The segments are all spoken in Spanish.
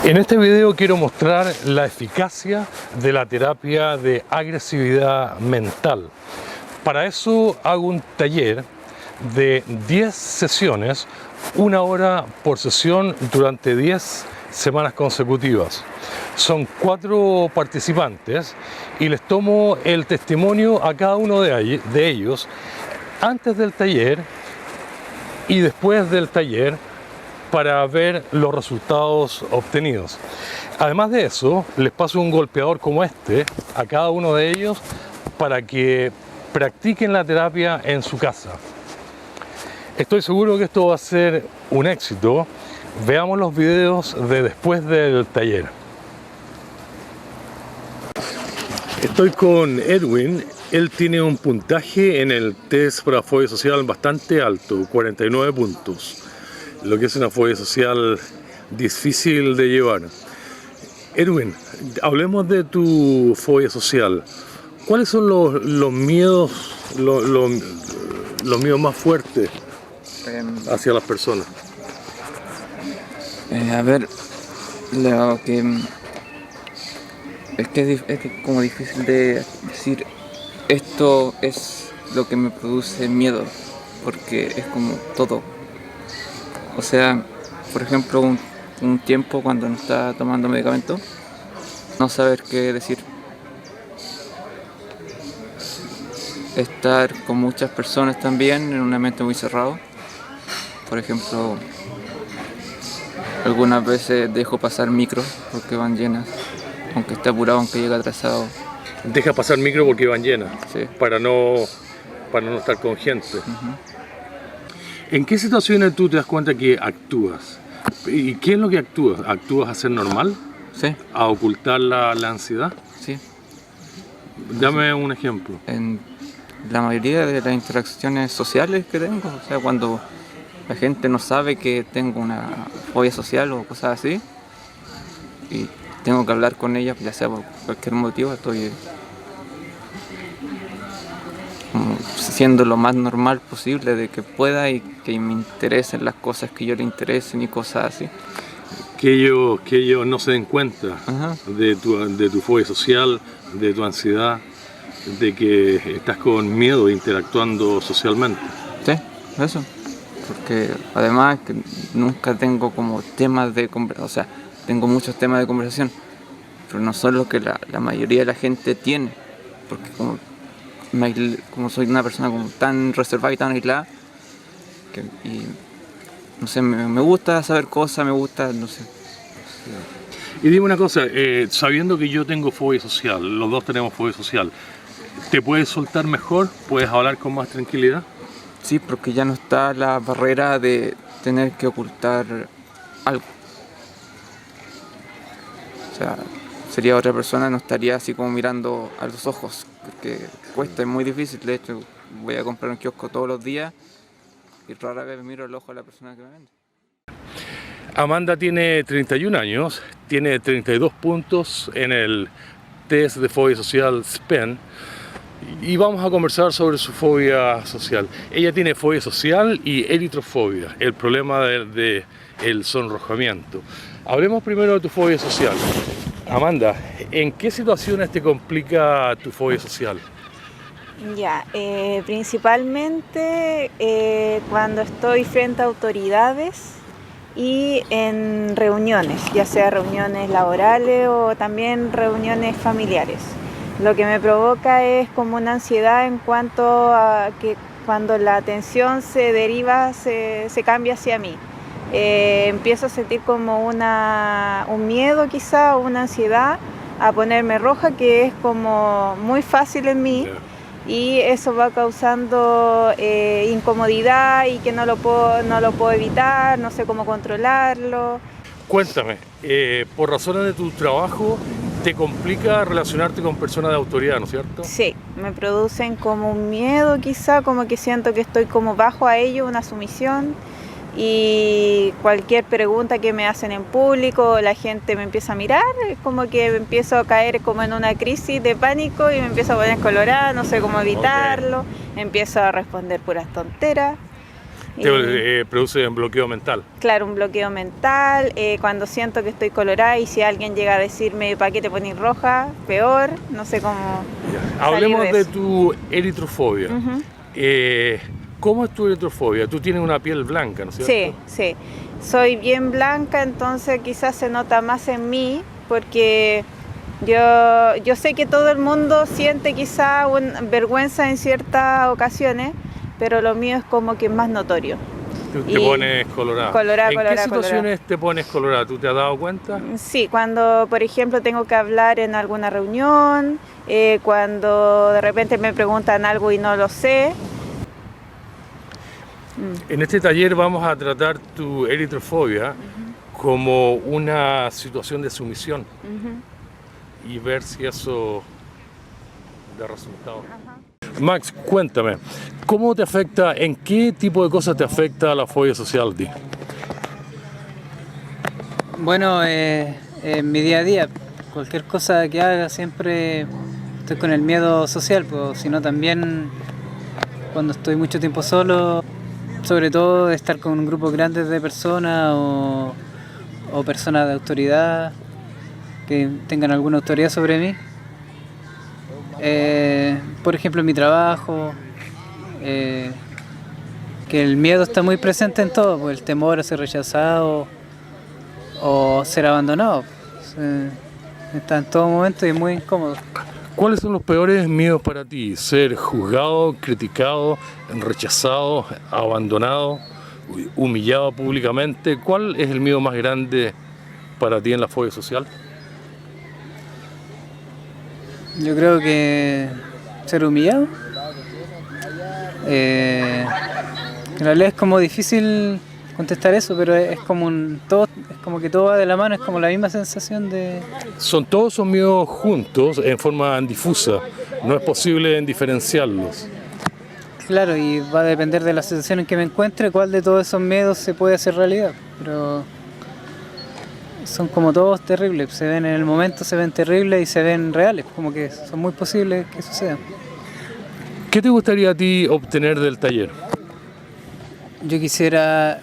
En este video quiero mostrar la eficacia de la terapia de agresividad mental. Para eso hago un taller de 10 sesiones, 1 hora por sesión durante 10 semanas consecutivas. Son 4 participantes y les tomo el testimonio a cada uno de ellos antes del taller y después del taller, para ver los resultados obtenidos. Además de eso, les paso un golpeador como este a cada uno de ellos para que practiquen la terapia en su casa. Estoy seguro que esto va a ser un éxito. Veamos los videos de después del taller. Estoy con Edwin. Él tiene un puntaje en el test para fobia social bastante alto, 49 puntos. Lo que es una fobia social difícil de llevar. Edwin, hablemos de tu fobia social. ¿Cuáles son los miedos, los miedos más fuertes hacia las personas? A ver, lo que es que es como difícil de decir esto es lo que me produce miedo, porque es como todo. O sea, por ejemplo, un tiempo cuando no estaba tomando medicamento, no saber qué decir. Estar con muchas personas también en un ambiente muy cerrado. Por ejemplo, algunas veces dejo pasar micro porque van llenas, aunque esté apurado, aunque llegue atrasado. Deja pasar micro porque van llenas, Sí. para no estar con gente. ¿En qué situaciones tú te das cuenta que actúas? ¿Y qué es lo que actúas? ¿Actúas a ser normal? Sí, ¿A ocultar la ansiedad? sí. Dame un ejemplo. En la mayoría de las interacciones sociales que tengo, o sea, cuando la gente no sabe que tengo una fobia social o cosas así, y tengo que hablar con ella, ya sea por cualquier motivo, estoy como siendo lo más normal posible de que pueda y que me interesen las cosas que yo le interesen y cosas así. Que ellos no se den cuenta Ajá. de tu fobia social, de tu ansiedad, de que estás con miedo interactuando socialmente. Sí, eso. Porque además que nunca tengo como temas de conversación, o sea, tengo muchos temas de conversación, pero no son los que la mayoría de la gente tiene, porque como soy una persona como tan reservada y tan aislada, y no sé, me gusta saber cosas, me gusta, no sé. Y dime una cosa, sabiendo que yo tengo fobia social, los dos tenemos fobia social, ¿te puedes soltar mejor? ¿Puedes hablar con más tranquilidad? Sí, porque ya no está la barrera de tener que ocultar algo. O sea, sería otra persona, no estaría así como mirando a los ojos, porque cuesta, es muy difícil. De hecho, voy a comprar un kiosco todos los días y rara vez miro el ojo a la persona que me vende. Amanda tiene 31 años, tiene 32 puntos en el test de fobia social SPEN y vamos a conversar sobre su fobia social. Ella tiene fobia social y eritrofobia, el problema del sonrojamiento. Hablemos primero de tu fobia social. Amanda, ¿en qué situaciones te complica tu fobia social? Ya, principalmente cuando estoy frente a autoridades y en reuniones, ya sea reuniones laborales o también reuniones familiares. Lo que me provoca es como una ansiedad en cuanto a que cuando la atención se deriva, se cambia hacia mí. Empiezo a sentir como un miedo quizá, una ansiedad a ponerme roja, que es como muy fácil en mí. Y eso va causando incomodidad y que no lo puedo evitar, no sé cómo controlarlo. Cuéntame, por razones de tu trabajo, te complica relacionarte con personas de autoridad, ¿no es cierto? Sí, me producen como un miedo quizá, como que siento que estoy como bajo a ello, una sumisión. Y cualquier pregunta que me hacen en público, la gente me empieza a mirar, es como que empiezo a caer como en una crisis de pánico y me empiezo a poner colorada, no sé cómo evitarlo, empiezo a responder puras tonteras. Te produce un bloqueo mental. Claro, un bloqueo mental, cuando siento que estoy colorada y si alguien llega a decirme ¿para qué te pones roja? Peor, no sé cómo. Ya. Hablemos de tu eritrofobia. ¿Cómo es tu eritrofobia? Tú tienes una piel blanca, ¿no es cierto? Sí. Soy bien blanca, entonces quizás se nota más en mí porque yo sé que todo el mundo siente quizá vergüenza en ciertas ocasiones, pero lo mío es como que es más notorio. Tú te pones colorada. ¿En qué situaciones te pones colorada? ¿Tú te has dado cuenta? Sí, cuando por ejemplo tengo que hablar en alguna reunión, cuando de repente me preguntan algo y no lo sé. En este taller vamos a tratar tu eritrofobia como una situación de sumisión y ver si eso da resultado. Max, cuéntame, ¿cómo te afecta, en qué tipo de cosas te afecta la fobia social a ti? Bueno, en mi día a día, cualquier cosa que haga siempre estoy con el miedo social, pues, sino también cuando estoy mucho tiempo solo, sobre todo de estar con un grupo grande de personas o personas de autoridad que tengan alguna autoridad sobre mí. Por ejemplo, en mi trabajo, que el miedo está muy presente en todo, pues, el temor a ser rechazado o ser abandonado. Está en todo momento y es muy incómodo. ¿Cuáles son los peores miedos para ti? ¿Ser juzgado, criticado, rechazado, abandonado, humillado públicamente? ¿Cuál es el miedo más grande para ti en la fobia social? Yo creo que ser humillado. En realidad es como difícil contestar eso, pero es como es como que todo va de la mano, es como la misma sensación de... Son todos esos miedos juntos en forma difusa, no es posible diferenciarlos. Claro, y va a depender de la situación en que me encuentre, cuál de todos esos miedos se puede hacer realidad, pero son como todos terribles, se ven en el momento, se ven terribles y se ven reales, como que son muy posibles que sucedan. ¿Qué te gustaría a ti obtener del taller? Yo quisiera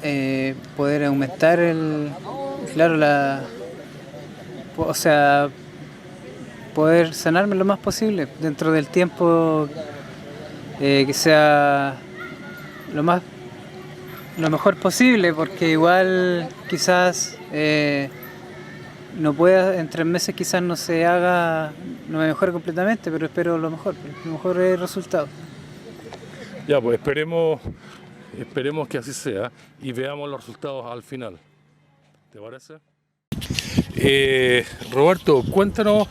poder aumentar poder sanarme lo más posible dentro del tiempo que sea lo mejor posible, porque igual quizás no pueda, en 3 meses quizás no me mejore completamente, pero espero lo mejor resultado. Ya, pues esperemos que así sea y veamos los resultados al final. ¿Te parece? Roberto, cuéntanos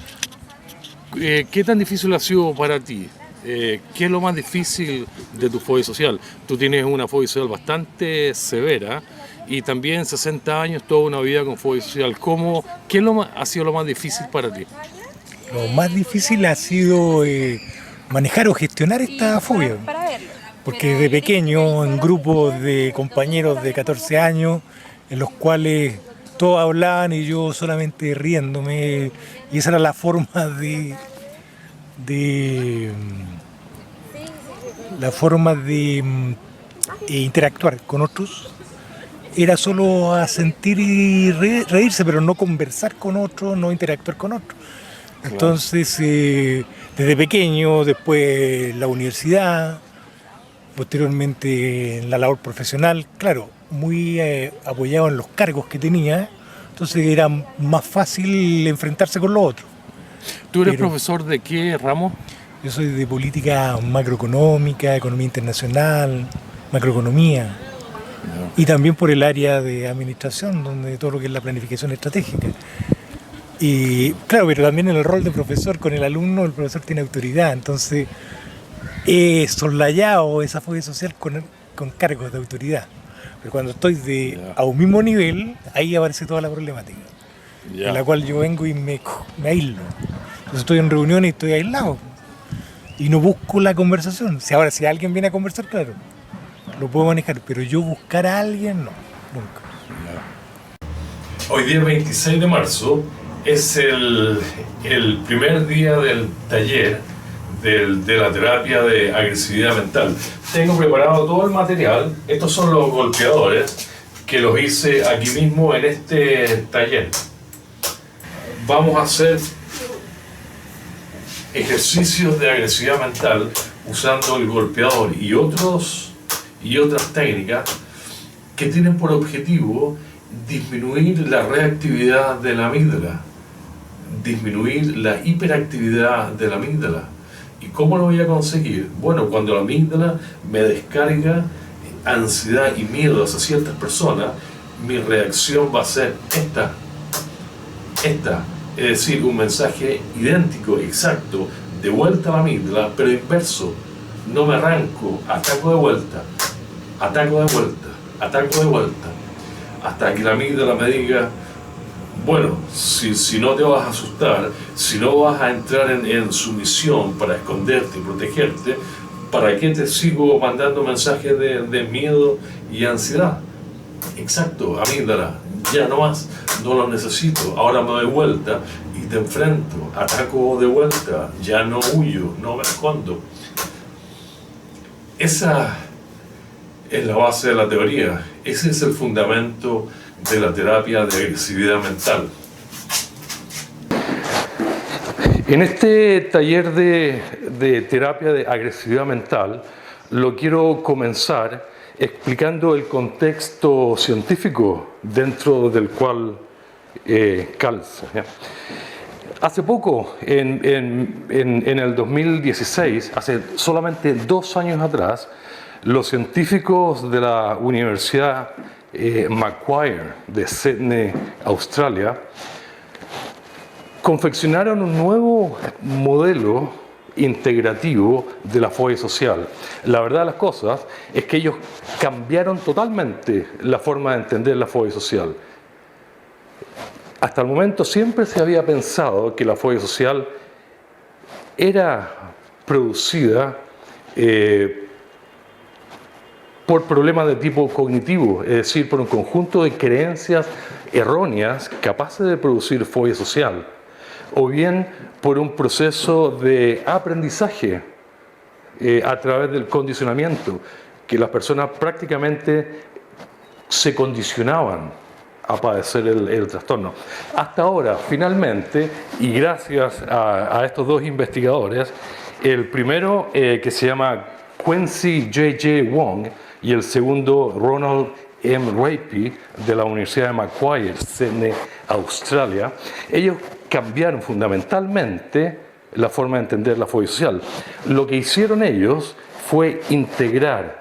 qué tan difícil ha sido para ti. ¿Qué es lo más difícil de tu fobia social? Tú tienes una fobia social bastante severa y también 60 años, toda una vida con fobia social. ¿Qué ha sido lo más difícil para ti? Lo más difícil ha sido manejar o gestionar esta fobia. Porque desde pequeño, en grupos de compañeros de 14 años, en los cuales todos hablaban y yo solamente riéndome, y esa era la forma de interactuar con otros. Era solo asentir y reírse, pero no conversar con otros, no interactuar con otros. Entonces, desde pequeño, después la universidad, posteriormente en la labor profesional, claro, muy apoyado en los cargos que tenía, entonces era más fácil enfrentarse con los otros. ¿Tú eres profesor de qué ramo? Yo soy de política macroeconómica, economía internacional, macroeconomía, y también por el área de administración, donde todo lo que es la planificación estratégica. Y claro, pero también en el rol de profesor con el alumno, el profesor tiene autoridad, entonces he soslayado esa fobia social con cargos de autoridad. Pero cuando estoy a un mismo nivel, ahí aparece toda la problemática, en la cual yo vengo y me aíslo. Entonces estoy en reuniones y estoy aislado y no busco la conversación. Si alguien viene a conversar, claro, lo puedo manejar, pero yo buscar a alguien, no, nunca. Hoy día 26 de marzo es el primer día del taller de la terapia de agresividad mental. Tengo preparado todo el material. Estos son los golpeadores que los hice aquí mismo en este taller. Vamos a hacer ejercicios de agresividad mental usando el golpeador y otras técnicas que tienen por objetivo disminuir la reactividad de la amígdala, disminuir la hiperactividad de la amígdala. ¿Y cómo lo voy a conseguir? Bueno, cuando la amígdala me descarga ansiedad y miedo hacia ciertas personas, mi reacción va a ser esta, es decir, un mensaje idéntico, exacto, de vuelta a la amígdala, pero inverso. No me arranco, ataco de vuelta, ataco de vuelta, ataco de vuelta, hasta que la amígdala me diga, bueno, si no te vas a asustar, si no vas a entrar en sumisión para esconderte y protegerte, ¿para qué te sigo mandando mensajes de miedo y ansiedad? Exacto, amígdala, ya no más, no lo necesito, ahora me doy vuelta y te enfrento, ataco de vuelta, ya no huyo, no me escondo. Esa es la base de la teoría, ese es el fundamento de la terapia de agresividad mental. En este taller de terapia de agresividad mental, lo quiero comenzar explicando el contexto científico dentro del cual calza. Hace poco, en el 2016, hace solamente 2 años atrás, los científicos de la Universidad Macquarie de Sydney, Australia, confeccionaron un nuevo modelo integrativo de la fobia social. La verdad de las cosas es que ellos cambiaron totalmente la forma de entender la fobia social. Hasta el momento siempre se había pensado que la fobia social era producida por problemas de tipo cognitivo, es decir, por un conjunto de creencias erróneas capaces de producir fobia social, o bien por un proceso de aprendizaje a través del condicionamiento, que las personas prácticamente se condicionaban a padecer el trastorno. Hasta ahora, finalmente, y gracias a estos 2 investigadores, el primero que se llama Quincy J.J. Wong y el segundo Ronald M. Rapey de la Universidad de Macquarie, Sydney, Australia, ellos cambiaron fundamentalmente la forma de entender la fobia social. Lo que hicieron ellos fue integrar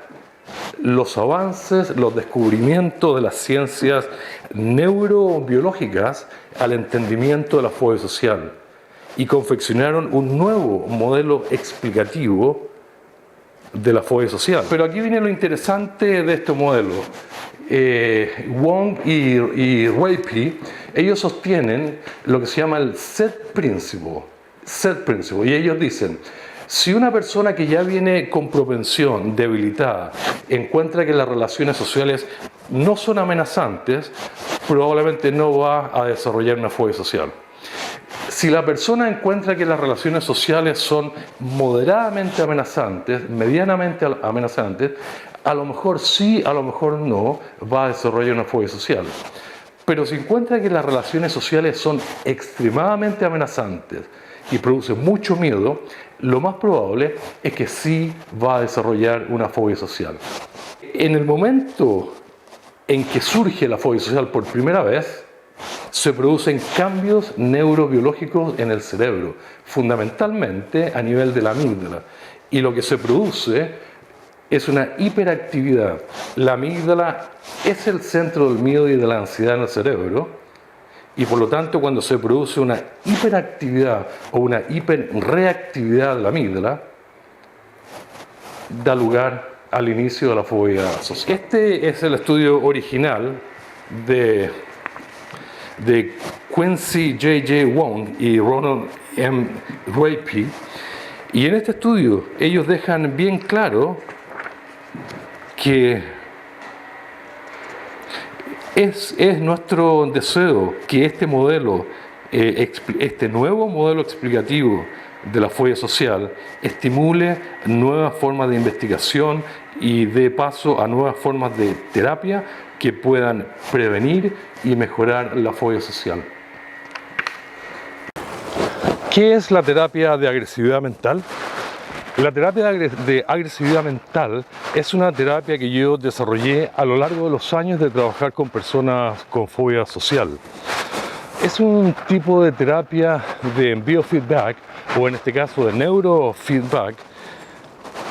los avances, los descubrimientos de las ciencias neurobiológicas al entendimiento de la fobia social y confeccionaron un nuevo modelo explicativo de la fobia social. Pero aquí viene lo interesante de este modelo. Wong y Rapey, ellos sostienen lo que se llama el set principle, y ellos dicen, si una persona que ya viene con propensión debilitada encuentra que las relaciones sociales no son amenazantes, probablemente no va a desarrollar una fobia social. Si la persona encuentra que las relaciones sociales son moderadamente amenazantes, medianamente amenazantes, a lo mejor sí, a lo mejor no, va a desarrollar una fobia social. Pero si encuentra que las relaciones sociales son extremadamente amenazantes y producen mucho miedo, lo más probable es que sí va a desarrollar una fobia social. En el momento en que surge la fobia social por primera vez, se producen cambios neurobiológicos en el cerebro, fundamentalmente a nivel de la amígdala. Y lo que se produce es una hiperactividad. La amígdala es el centro del miedo y de la ansiedad en el cerebro, y por lo tanto cuando se produce una hiperactividad o una hiperreactividad de la amígdala, da lugar al inicio de la fobia social. Este es el estudio original de Quincy J.J. Wong y Ronald M. Rapey, y en este estudio ellos dejan bien claro que es nuestro deseo que este modelo, este nuevo modelo explicativo de la fobia social estimule nuevas formas de investigación y dé paso a nuevas formas de terapia que puedan prevenir y mejorar la fobia social. ¿Qué es la terapia de agresividad mental? La terapia de agresividad mental es una terapia que yo desarrollé a lo largo de los años de trabajar con personas con fobia social. Es un tipo de terapia de biofeedback, o en este caso de neurofeedback,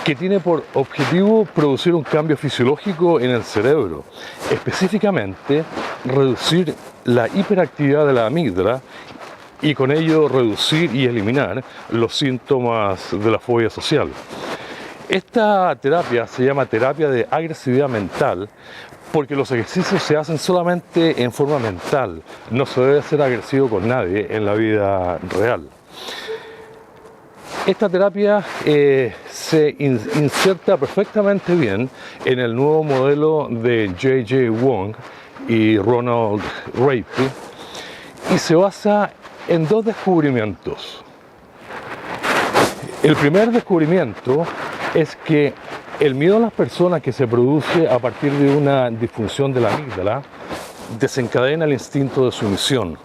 que tiene por objetivo producir un cambio fisiológico en el cerebro, específicamente reducir la hiperactividad de la amígdala y con ello reducir y eliminar los síntomas de la fobia social. Esta terapia se llama terapia de agresividad mental porque los ejercicios se hacen solamente en forma mental, no se debe ser agresivo con nadie en la vida real. Esta terapia se inserta perfectamente bien en el nuevo modelo de J.J. Wong y Ronald Rapey y se basa en dos descubrimientos. El primer descubrimiento es que el miedo a las personas que se produce a partir de una disfunción de la amígdala desencadena el instinto de sumisión.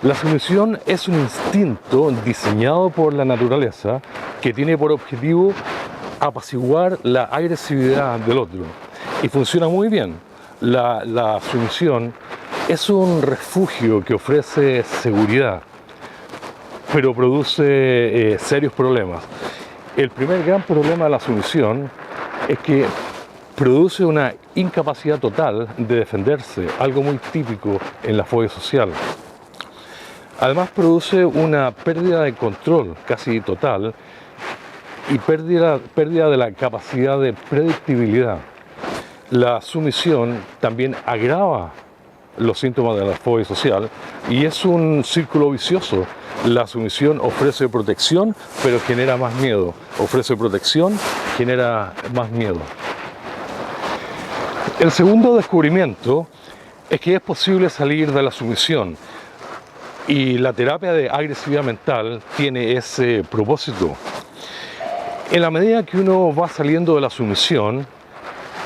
La sumisión es un instinto diseñado por la naturaleza que tiene por objetivo apaciguar la agresividad del otro y funciona muy bien. La sumisión es un refugio que ofrece seguridad, pero produce serios problemas. El primer gran problema de la sumisión es que produce una incapacidad total de defenderse, algo muy típico en la fobia social. Además produce una pérdida de control casi total y pérdida de la capacidad de predictibilidad. La sumisión también agrava los síntomas de la fobia social y es un círculo vicioso. La sumisión ofrece protección, pero genera más miedo. Ofrece protección, genera más miedo. El segundo descubrimiento es que es posible salir de la sumisión y la terapia de agresividad mental tiene ese propósito. En la medida que uno va saliendo de la sumisión,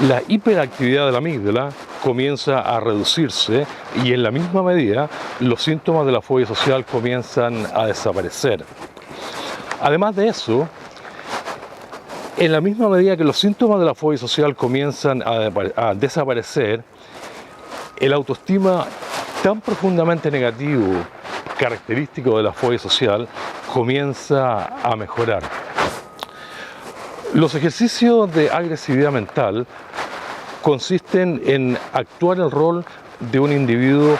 la hiperactividad de la amígdala comienza a reducirse y en la misma medida los síntomas de la fobia social comienzan a desaparecer. Además de eso, en la misma medida que los síntomas de la fobia social comienzan a desaparecer, el autoestima tan profundamente negativo, característico de la fobia social, comienza a mejorar. Los ejercicios de agresividad mental consisten en actuar el rol de un individuo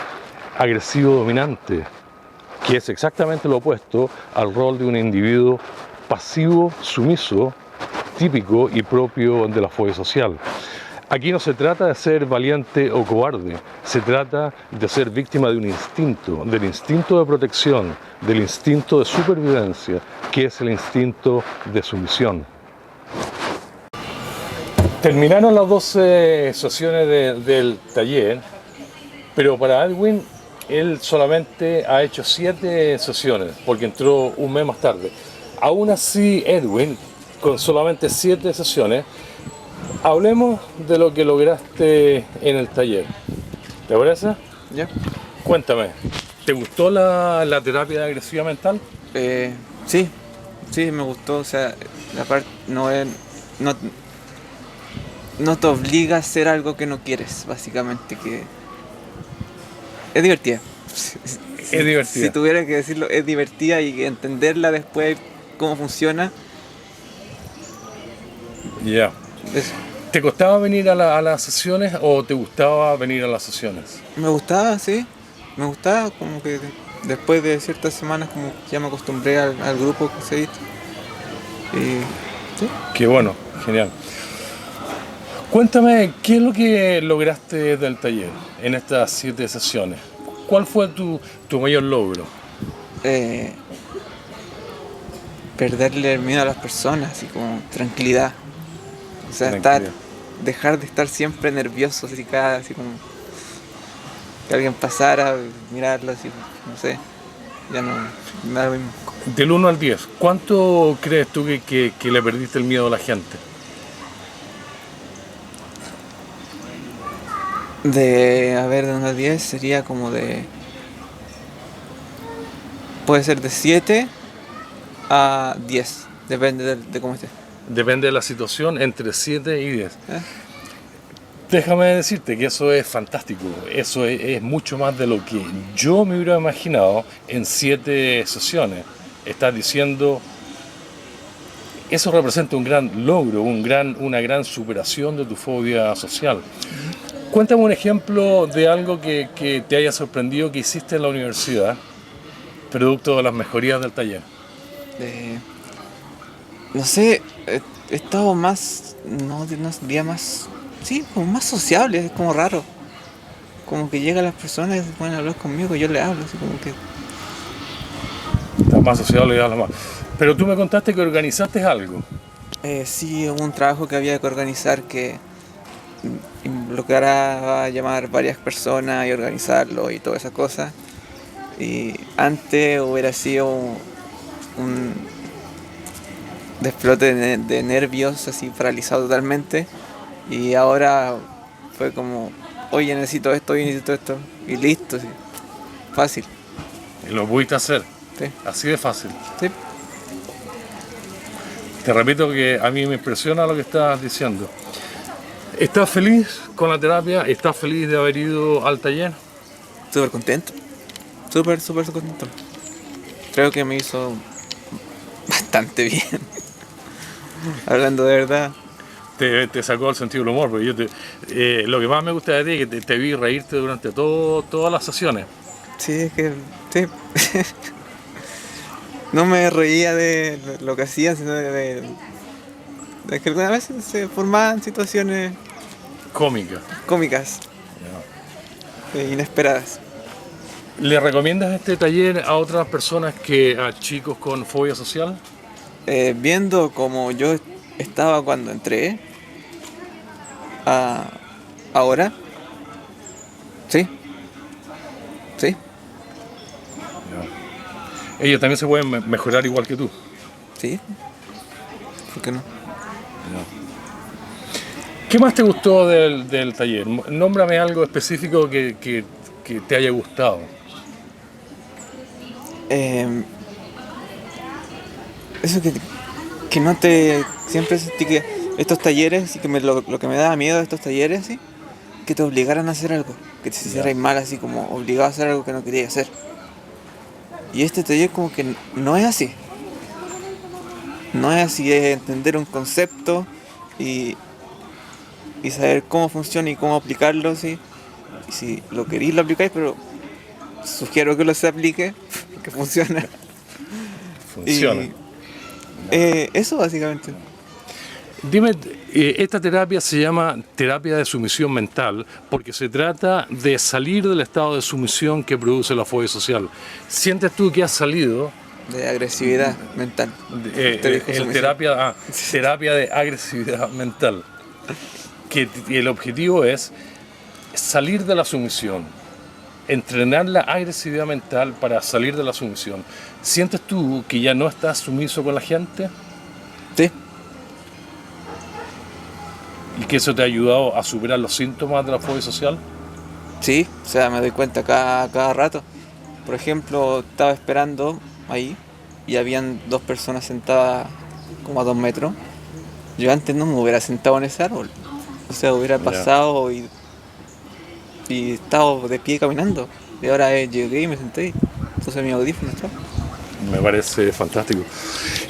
agresivo dominante, que es exactamente lo opuesto al rol de un individuo pasivo sumiso, típico y propio de la fobia social. Aquí no se trata de ser valiente o cobarde, se trata de ser víctima de un instinto, del instinto de protección, del instinto de supervivencia, que es el instinto de sumisión. Terminaron las 12 sesiones del taller, pero para Edwin, él solamente ha hecho 7 sesiones, porque entró un mes más tarde. Aún así, Edwin, con solamente 7 sesiones, hablemos de lo que lograste en el taller. ¿Te parece? Ya. Cuéntame, ¿te gustó la terapia de agresividad mental? Sí, me gustó. O sea, la parte no te obliga a hacer algo que no quieres, básicamente, que es divertida. Es divertida. Si tuviera que decirlo, es divertida y entenderla después cómo funciona. Ya. Eso. ¿Te costaba venir a las sesiones o te gustaba venir a las sesiones? Me gustaba, sí. Me gustaba, como que después de ciertas semanas como que ya me acostumbré al grupo que se hizo. Y sí. Qué bueno, genial. Cuéntame, ¿qué es lo que lograste del taller en estas 7 sesiones? ¿Cuál fue tu mayor logro? Perderle el miedo a las personas, así como tranquilidad. O sea, dejar de estar siempre nervioso, así como que alguien pasara, mirarlo así, no sé, ya no me da lo mismo. Del 1 al 10, ¿cuánto crees tú que le perdiste el miedo a la gente? De 1 a 10 sería como puede ser de 7 a 10, depende de cómo esté. Depende de la situación, entre 7 y 10. ¿Eh? Déjame decirte que eso es fantástico, eso es mucho más de lo que yo me hubiera imaginado en 7 sesiones. Estás diciendo, eso representa un gran logro, una gran superación de tu fobia social. Cuéntame un ejemplo de algo que te haya sorprendido que hiciste en la universidad, producto de las mejorías del taller. No sé, he estado más, no diría más, sí, como más sociable, es como raro. Como que llegan las personas y se ponen a hablar conmigo y yo les hablo, así como que... Estás más sociable y hablas más. Pero tú me contaste que organizaste algo. Sí, hubo un trabajo que había que organizar que involucrará a llamar varias personas y organizarlo y todas esas cosas. Y antes hubiera sido un desplote de nervios, así paralizado totalmente. Y ahora fue como, oye, necesito esto, y listo, sí. Fácil. Y lo pudiste hacer. Sí. Así de fácil. Sí. Te repito que a mí me impresiona lo que estás diciendo. ¿Estás feliz con la terapia? ¿Estás feliz de haber ido al taller? Súper contento. Súper contento. Creo que me hizo bastante bien. Hablando de verdad. Te sacó el sentido del humor, porque lo que más me gusta de ti es que te vi reírte durante todas las sesiones. Sí, es que... Sí. No me reía de lo que hacían, sino de que algunas veces se formaban situaciones cómicas, inesperadas. ¿Le recomiendas este taller a otras personas que a chicos con fobia social? Viendo como yo estaba cuando entré, ahora, sí. Ellos también se pueden mejorar igual que tú. Sí, ¿por qué no? ¿Qué más te gustó del taller? Nómbrame algo específico que te haya gustado. Eso que no te... Siempre sentí que estos talleres, y que lo que me daba miedo de estos talleres, ¿sí? Que te obligaran a hacer algo, que te hicieras mal, así como obligado a hacer algo que no querías hacer. Y este taller como que no es así. No es así, es entender un concepto y saber cómo funciona y cómo aplicarlo, ¿sí? Y si lo queréis, lo aplicáis, pero sugiero que lo se aplique, porque funciona. Funciona. Y, eso básicamente. Dime, esta terapia se llama terapia de sumisión mental porque se trata de salir del estado de sumisión que produce la fobia social. ¿Sientes tú que has salido? De agresividad mental. Terapia de agresividad mental. Que el objetivo es salir de la sumisión, entrenar la agresividad mental para salir de la sumisión. ¿Sientes tú que ya no estás sumiso con la gente? Sí. ¿Y que eso te ha ayudado a superar los síntomas de la fobia social? Sí, o sea, me doy cuenta cada rato. Por ejemplo, estaba esperando ahí y habían 2 personas sentadas como a 2 metros. Yo antes no me hubiera sentado en ese árbol. O sea, hubiera pasado y estaba de pie caminando. Y ahora llegué y me senté. Entonces mi audífono está. Me parece fantástico.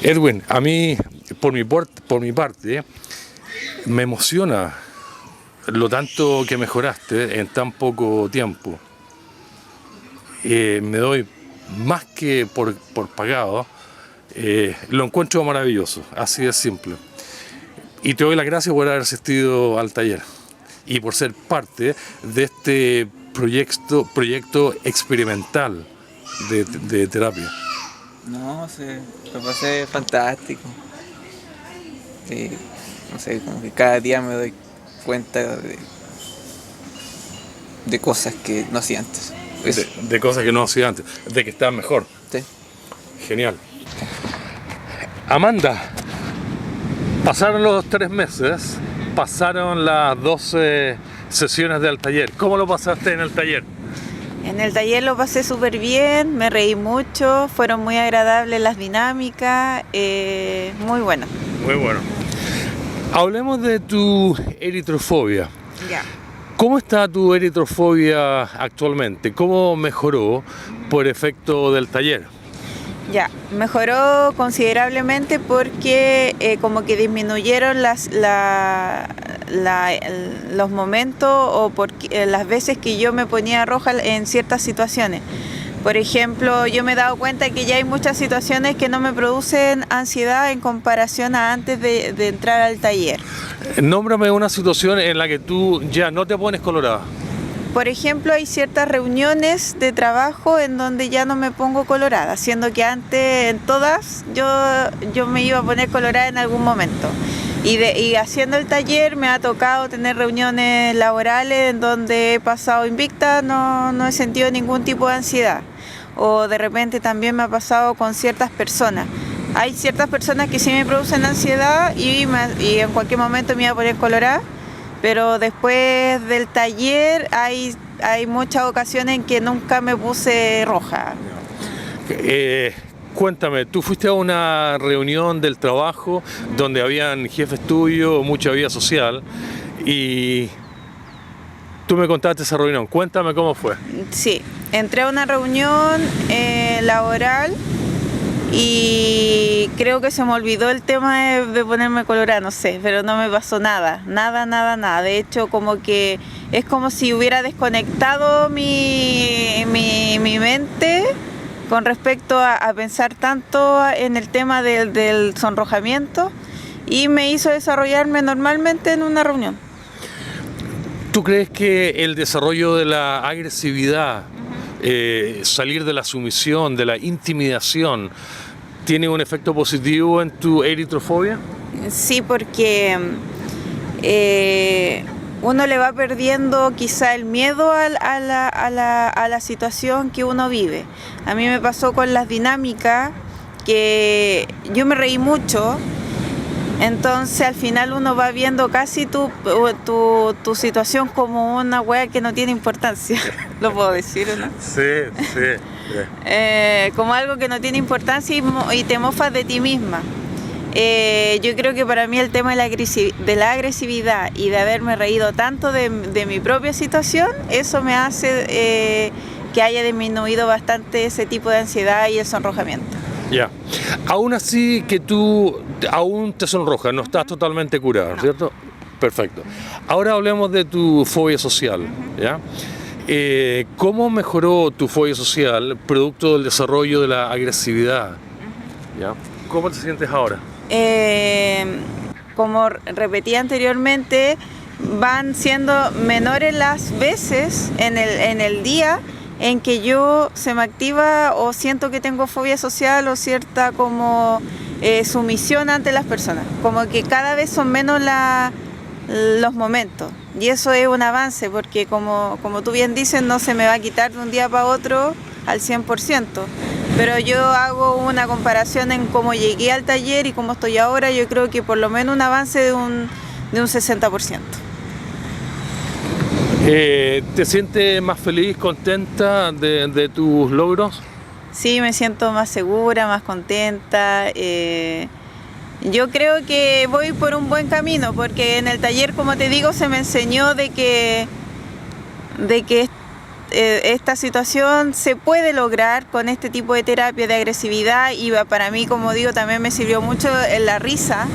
Edwin, a mí, por mi parte, me emociona lo tanto que mejoraste en tan poco tiempo. Me doy más que por pagado. Lo encuentro maravilloso, así de simple. Y te doy las gracias por haber asistido al taller y por ser parte de este proyecto experimental de terapia. No, sé, lo pasé fantástico. No sé, como que cada día me doy cuenta de cosas que no hacía antes. De cosas que no hacía antes, de que estás mejor. Sí. Genial. Amanda, pasaron los 3 meses, pasaron las 12 sesiones del taller. ¿Cómo lo pasaste en el taller? En el taller lo pasé súper bien, me reí mucho, fueron muy agradables las dinámicas, muy bueno. Muy bueno. Hablemos de tu eritrofobia. Ya. ¿Cómo está tu eritrofobia actualmente? ¿Cómo mejoró por efecto del taller? Ya, mejoró considerablemente porque como que disminuyeron los momentos o las veces que yo me ponía roja en ciertas situaciones. Por ejemplo, yo me he dado cuenta que ya hay muchas situaciones que no me producen ansiedad en comparación a antes de entrar al taller. Nómbrame una situación en la que tú ya no te pones colorada. Por ejemplo, hay ciertas reuniones de trabajo en donde ya no me pongo colorada, siendo que antes en todas yo me iba a poner colorada en algún momento. Y haciendo el taller me ha tocado tener reuniones laborales en donde he pasado invicta, no he sentido ningún tipo de ansiedad. O de repente también me ha pasado con ciertas personas. Hay ciertas personas que sí me producen ansiedad y en cualquier momento me iba a poner colorada. Pero después del taller hay muchas ocasiones en que nunca me puse roja. Cuéntame, tú fuiste a una reunión del trabajo donde habían jefes tuyos, mucha vida social, y tú me contaste esa reunión. Cuéntame cómo fue. Sí, entré a una reunión laboral y creo que se me olvidó el tema de ponerme colorada, no sé, pero no me pasó nada. De hecho, como que es como si hubiera desconectado mi mente con respecto a pensar tanto en el tema del sonrojamiento y me hizo desarrollarme normalmente en una reunión. ¿Tú crees que el desarrollo de la agresividad, salir de la sumisión, de la intimidación, tiene un efecto positivo en tu eritrofobia? Sí, porque uno le va perdiendo quizá el miedo a la situación que uno vive. A mí me pasó con las dinámicas que yo me reí mucho, entonces al final uno va viendo casi tu situación como una wea que no tiene importancia. ¿Lo puedo decir, no? Sí. Como algo que no tiene importancia y te mofas de ti misma. Yo creo que para mí el tema de la agresividad y de haberme reído tanto de mi propia situación, eso me hace que haya disminuido bastante ese tipo de ansiedad y el sonrojamiento. Ya. Aún así que tú aún te sonrojas, no estás totalmente curada, No. ¿cierto? Perfecto. Ahora hablemos de tu fobia social, ¿ya? ¿Cómo mejoró tu fobia social producto del desarrollo de la agresividad? ¿Ya? ¿Cómo te sientes ahora? Como repetí anteriormente, van siendo menores las veces en el día en que yo se me activa o siento que tengo fobia social o cierta como sumisión ante las personas. Como que cada vez son menos los momentos. Y eso es un avance porque como tú bien dices, no se me va a quitar de un día para otro al 100%. Pero yo hago una comparación en cómo llegué al taller y cómo estoy ahora, yo creo que por lo menos un avance de un 60%. ¿Te sientes más feliz, contenta de tus logros? Sí, me siento más segura, más contenta. Yo creo que voy por un buen camino porque en el taller, como te digo, se me enseñó de que esta situación se puede lograr con este tipo de terapia de agresividad y para mí, como digo, también me sirvió mucho en la risa.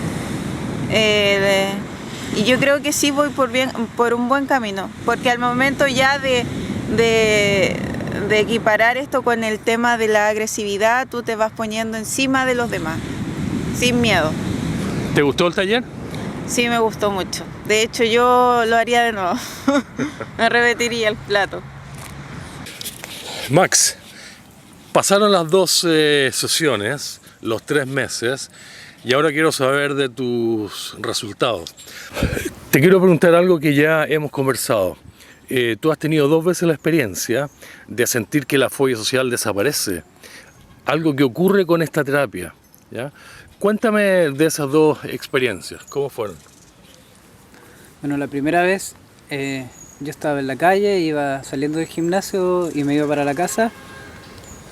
Y yo creo que sí voy por un buen camino, porque al momento ya de equiparar esto con el tema de la agresividad, tú te vas poniendo encima de los demás, sin miedo. ¿Te gustó el taller? Sí, me gustó mucho. De hecho, yo lo haría de nuevo. Me repetiría el plato. Max, pasaron las 2 sesiones, los 3 meses, y ahora quiero saber de tus resultados. Te quiero preguntar algo que ya hemos conversado. Tú has tenido 2 veces la experiencia de sentir que la fobia social desaparece. Algo que ocurre con esta terapia, ¿ya? Cuéntame de esas dos experiencias, ¿cómo fueron? Bueno, la primera vez yo estaba en la calle, iba saliendo del gimnasio y me iba para la casa.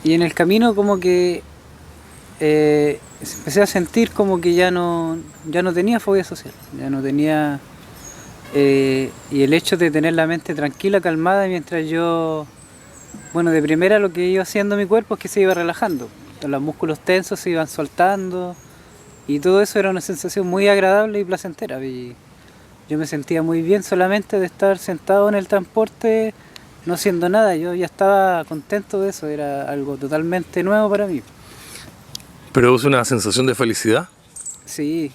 Y en el camino como que empecé a sentir como que ya no tenía fobia social, ya no tenía... y el hecho de tener la mente tranquila, calmada, mientras yo... Bueno, de primera lo que iba haciendo mi cuerpo es que se iba relajando. Los músculos tensos se iban soltando y todo eso era una sensación muy agradable y placentera. Y yo me sentía muy bien solamente de estar sentado en el transporte, no haciendo nada. Yo ya estaba contento de eso, era algo totalmente nuevo para mí. ¿Produce una sensación de felicidad? Sí,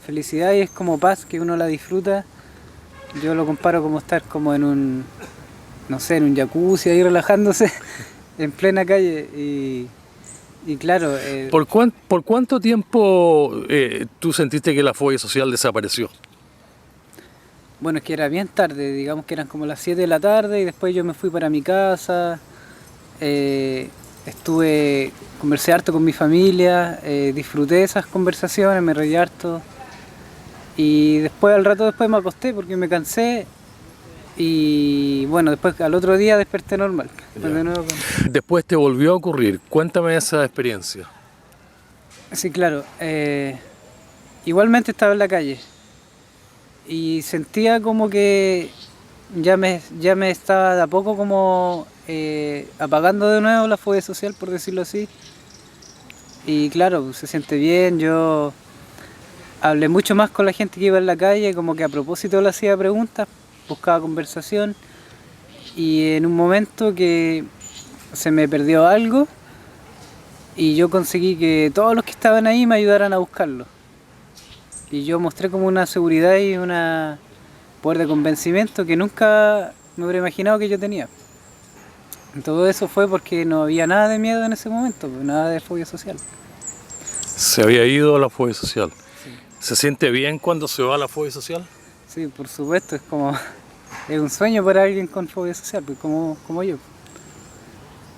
felicidad, y es como paz que uno la disfruta. Yo lo comparo como estar como en un, no sé, en un jacuzzi ahí relajándose en plena calle y claro... ¿Por cuánto tiempo tú sentiste que la fobia social desapareció? Bueno, es que era bien tarde, digamos que eran como las 7 de la tarde y después yo me fui para mi casa, conversé harto con mi familia, disfruté esas conversaciones, me reí harto y después al rato después me acosté porque me cansé y bueno, después al otro día desperté normal. De nuevo Después te volvió a ocurrir, cuéntame esa experiencia. Sí, claro, igualmente estaba en la calle y sentía como que ya me estaba de a poco como apagando de nuevo la fobia social, por decirlo así. Y claro, se siente bien, yo hablé mucho más con la gente que iba en la calle, como que a propósito le hacía preguntas, buscaba conversación y en un momento que se me perdió algo y yo conseguí que todos los que estaban ahí me ayudaran a buscarlo. Y yo mostré como una seguridad y una poder de convencimiento que nunca me hubiera imaginado que yo tenía. Todo eso fue porque no había nada de miedo en ese momento, nada de fobia social. Se había ido la fobia social. Sí. ¿Se siente bien cuando se va la fobia social? Sí, por supuesto, es un sueño para alguien con fobia social, pues como yo.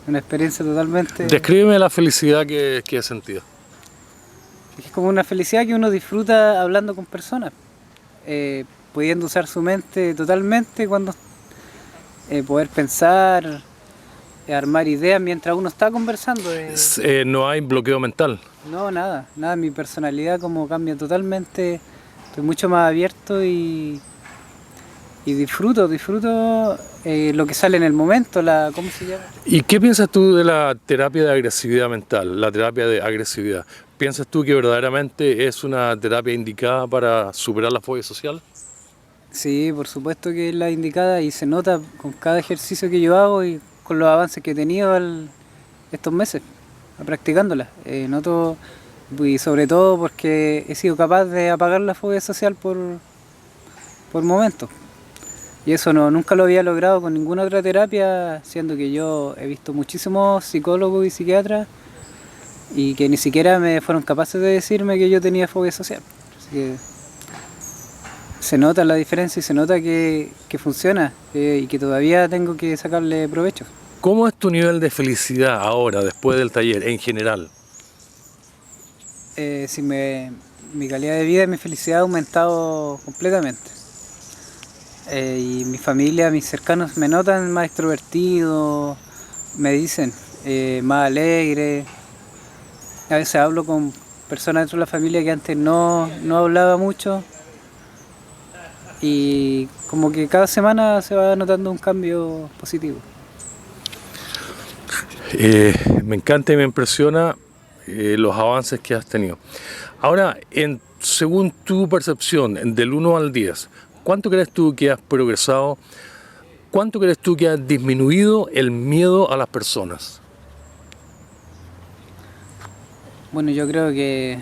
Una experiencia totalmente... Descríbeme la felicidad que has sentido. Es como una felicidad que uno disfruta hablando con personas, pudiendo usar su mente totalmente, poder pensar, armar ideas mientras uno está conversando. No hay bloqueo mental. No, nada, mi personalidad como cambia totalmente, estoy mucho más abierto y disfruto lo que sale en el momento, ¿cómo se llama? ¿Y qué piensas tú de la terapia de agresividad mental, la terapia de agresividad? ¿Piensas tú que verdaderamente es una terapia indicada para superar la fobia social? Sí, por supuesto que es la indicada y se nota con cada ejercicio que yo hago y con los avances que he tenido estos meses practicándola. Noto, y sobre todo porque he sido capaz de apagar la fobia social por momentos. Y eso nunca lo había logrado con ninguna otra terapia, siendo que yo he visto muchísimos psicólogos y psiquiatras y que ni siquiera me fueron capaces de decirme que yo tenía fobia social. Así que se nota la diferencia y se nota que funciona y que todavía tengo que sacarle provecho. ¿Cómo es tu nivel de felicidad ahora, después del taller, en general? Mi calidad de vida y mi felicidad ha aumentado completamente. Y mi familia, mis cercanos me notan más extrovertido, me dicen más alegre. A veces hablo con personas dentro de la familia que antes no hablaba mucho y como que cada semana se va notando un cambio positivo. Me encanta y me impresiona los avances que has tenido. Ahora, según tu percepción, del 1 al 10, ¿cuánto crees tú que has progresado? ¿Cuánto crees tú que has disminuido el miedo a las personas? Bueno, yo creo que...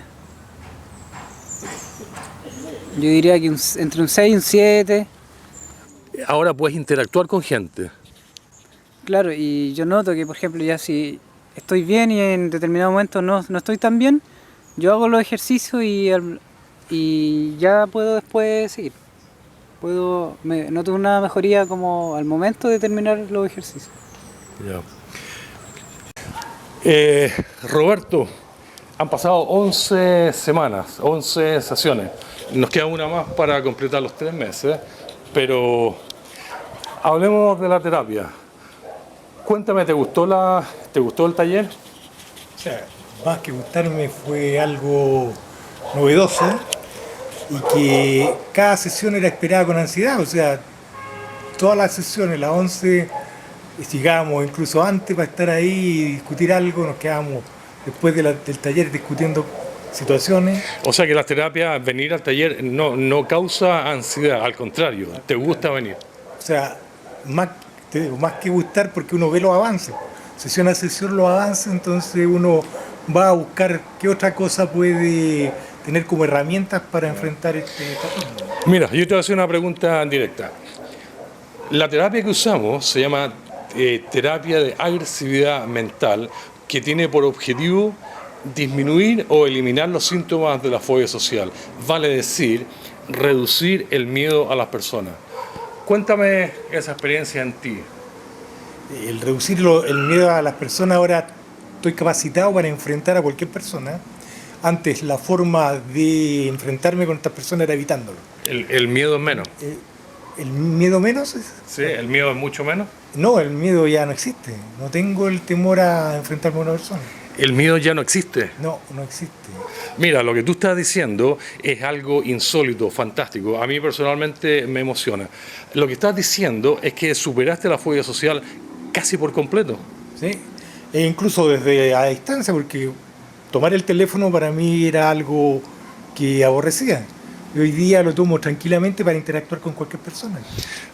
Yo diría que entre un 6 y un 7. Ahora puedes interactuar con gente. Claro, y yo noto que, por ejemplo, ya si estoy bien y en determinado momento no estoy tan bien, yo hago los ejercicios y ya puedo después seguir. Noto una mejoría como al momento de terminar los ejercicios. Ya. Roberto, Han pasado 11 semanas, 11 sesiones. Nos queda una más para completar los 3 meses, pero hablemos de la terapia. Cuéntame, ¿te gustó el taller? O sea, más que gustarme fue algo novedoso y que cada sesión era esperada con ansiedad. O sea, todas las sesiones, las 11, llegábamos incluso antes para estar ahí y discutir algo, nos quedábamos después del taller discutiendo situaciones. O sea que la terapia, venir al taller no causa ansiedad, al contrario, te gusta venir. O sea, te digo, más que gustar porque uno ve los avances. Sesión a sesión los avances, entonces uno va a buscar qué otra cosa puede tener como herramientas para enfrentar este tema. Mira, yo te voy a hacer una pregunta directa. La terapia que usamos se llama terapia de agresividad mental, que tiene por objetivo disminuir o eliminar los síntomas de la fobia social. Vale decir, reducir el miedo a las personas. Cuéntame esa experiencia en ti. El reducir el miedo a las personas, ahora estoy capacitado para enfrentar a cualquier persona. Antes la forma de enfrentarme con estas personas era evitándolo. ¿El miedo es menos? ¿El miedo menos? Sí, el miedo es mucho menos. No, el miedo ya no existe. No tengo el temor a enfrentarme a una persona. ¿El miedo ya no existe? No, no existe. Mira, lo que tú estás diciendo es algo insólito, fantástico. A mí personalmente me emociona. Lo que estás diciendo es que superaste la fobia social casi por completo. ¿Sí? E incluso desde a distancia, porque tomar el teléfono para mí era algo que aborrecía. Y hoy día lo tomo tranquilamente para interactuar con cualquier persona.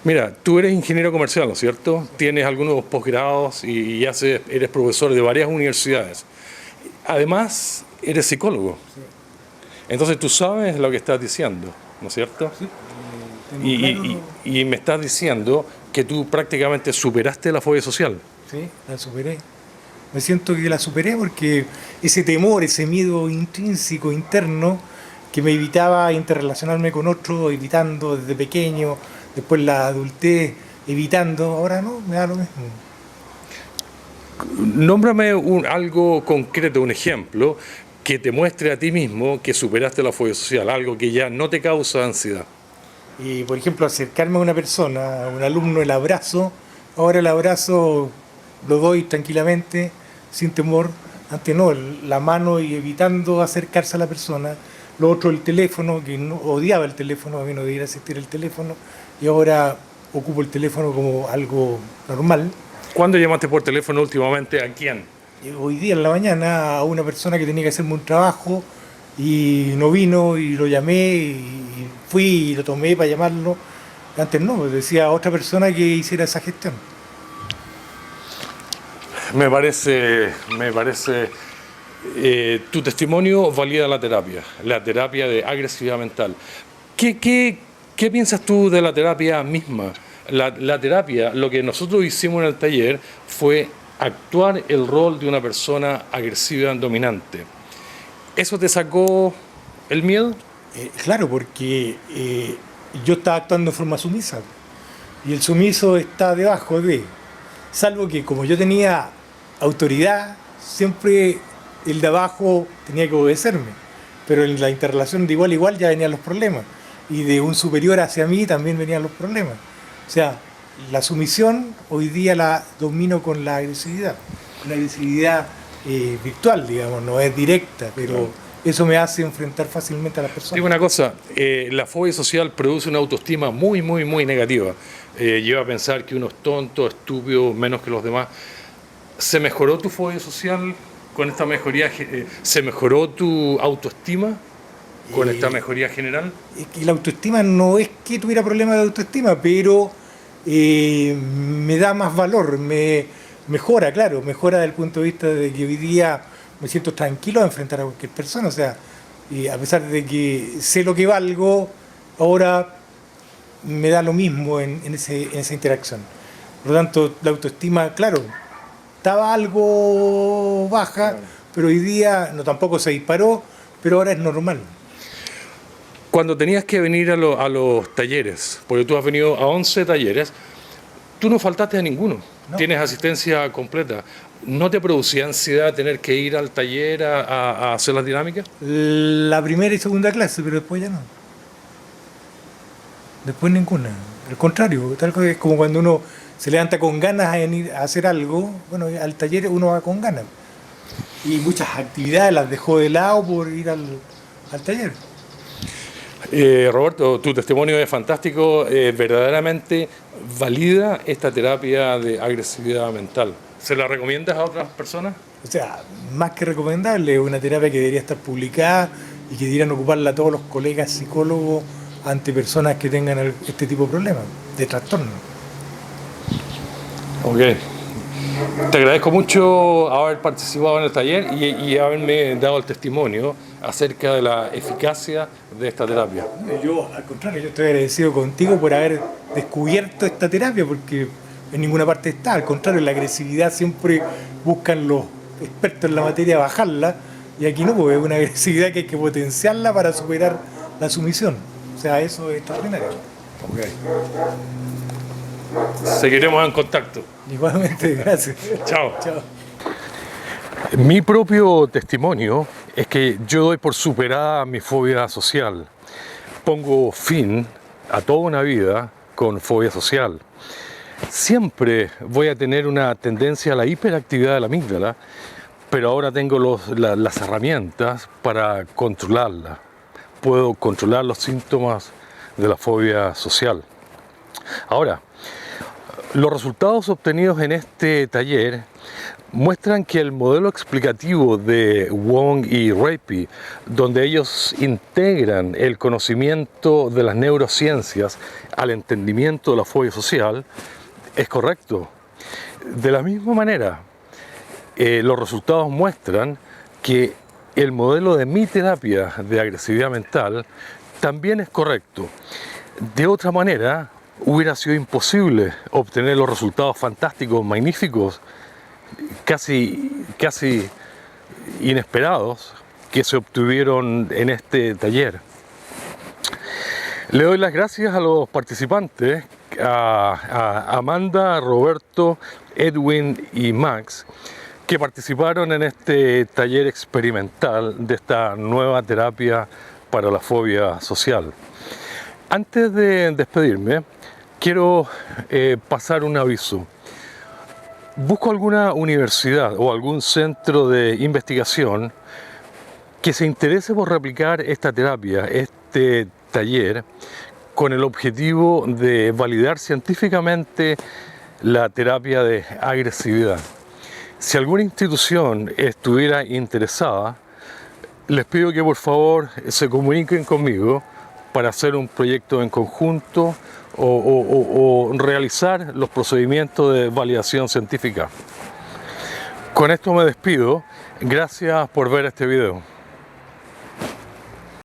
Mira, tú eres ingeniero comercial, ¿no es cierto? Tienes algunos posgrados y eres profesor de varias universidades. Además, eres psicólogo. Sí. Entonces tú sabes lo que estás diciendo, ¿no es cierto? Sí. Y me estás diciendo que tú prácticamente superaste la fobia social. Sí, la superé. Me siento que la superé porque ese temor, ese miedo intrínseco, interno, que me evitaba interrelacionarme con otros, evitando desde pequeño, después la adultez, evitando, ahora no, me da lo mismo. Nómbrame algo concreto, un ejemplo, que te muestre a ti mismo que superaste la fobia social, algo que ya no te causa ansiedad. Y, por ejemplo, acercarme a una persona, a un alumno, el abrazo, ahora el abrazo lo doy tranquilamente, sin temor. Antes no, la mano y evitando acercarse a la persona. Lo otro, el teléfono, que no, odiaba el teléfono, a mí no debiera existir el teléfono, y ahora ocupo el teléfono como algo normal. ¿Cuándo llamaste por teléfono últimamente? ¿A quién? Hoy día en la mañana a una persona que tenía que hacerme un trabajo y no vino y lo llamé y fui y lo tomé para llamarlo. Antes no, decía a otra persona que hiciera esa gestión. Me parece tu testimonio valida la terapia de agresividad mental. ¿Qué piensas tú de la terapia misma? La terapia, lo que nosotros hicimos en el taller fue actuar el rol de una persona agresiva dominante. ¿Eso te sacó el miedo? Claro, porque yo estaba actuando de forma sumisa y el sumiso está debajo de, salvo que como yo tenía autoridad, siempre el de abajo tenía que obedecerme, pero en la interrelación de igual a igual ya venían los problemas y de un superior hacia mí también venían los problemas. O sea, la sumisión hoy día la domino con la agresividad. Una agresividad virtual, digamos, no es directa, pero eso me hace enfrentar fácilmente a las personas. Digo una cosa, la fobia social produce una autoestima muy negativa. Lleva a pensar que uno es tonto, estúpido, menos que los demás. ¿Se mejoró tu fobia social con esta mejoría? ¿Se mejoró tu autoestima con esta mejoría general? Y la autoestima no es que tuviera problemas de autoestima, pero me da más valor, mejora, claro, mejora desde el punto de vista de que hoy día me siento tranquilo a enfrentar a cualquier persona. O sea, y a pesar de que sé lo que valgo, ahora me da lo mismo en esa interacción. Por lo tanto, la autoestima, claro, estaba algo baja, claro, pero hoy día no tampoco se disparó, pero ahora es normal. Cuando tenías que venir a los talleres, porque tú has venido a 11 talleres, Tú no faltaste a ninguno, No. tienes asistencia completa. ¿No te producía ansiedad tener que ir al taller a hacer las dinámicas? La primera y segunda clase, pero después ya no. Después ninguna. Al contrario, tal que es como cuando uno se levanta con ganas en ir a hacer algo, bueno, al taller uno va con ganas. Y muchas actividades las dejó de lado por ir al taller. Roberto, tu testimonio es fantástico, verdaderamente valida esta terapia de agresividad mental. ¿Se la recomiendas a otras personas? O sea, más que recomendable, es una terapia que debería estar publicada y que deberían ocuparla todos los colegas psicólogos ante personas que tengan este tipo de problemas, de trastorno. Ok. Te agradezco mucho haber participado en el taller y haberme dado el testimonio acerca de la eficacia de esta terapia. Yo, al contrario, yo estoy agradecido contigo por haber descubierto esta terapia, porque en ninguna parte está. Al contrario, la agresividad siempre buscan los expertos en la materia bajarla, y aquí no, porque es una agresividad que hay que potenciarla para superar la sumisión. O sea, eso es extraordinario. Okay. Seguiremos en contacto. Igualmente, gracias. Chao. Chao. Mi propio testimonio es que yo doy por superada mi fobia social. Pongo fin a toda una vida con fobia social. Siempre voy a tener una tendencia a la hiperactividad de la amígdala, pero ahora tengo las herramientas para controlarla. Puedo controlar los síntomas de la fobia social. Ahora, los resultados obtenidos en este taller muestran que el modelo explicativo de Wong y Rapey, donde ellos integran el conocimiento de las neurociencias al entendimiento de la fobia social, es correcto. De la misma manera, los resultados muestran que el modelo de mi terapia de agresividad mental también es correcto. De otra manera, hubiera sido imposible obtener los resultados fantásticos, magníficos, casi inesperados que se obtuvieron en este taller. Le doy las gracias a los participantes, a Amanda, Roberto, Edwin y Max, que participaron en este taller experimental de esta nueva terapia para la fobia social. Antes de despedirme, quiero pasar un aviso. Busco alguna universidad o algún centro de investigación que se interese por replicar esta terapia, este taller, con el objetivo de validar científicamente la terapia de agresividad. Si alguna institución estuviera interesada, les pido que por favor se comuniquen conmigo para hacer un proyecto en conjunto o realizar los procedimientos de validación científica. Con esto me despido. Gracias por ver este video.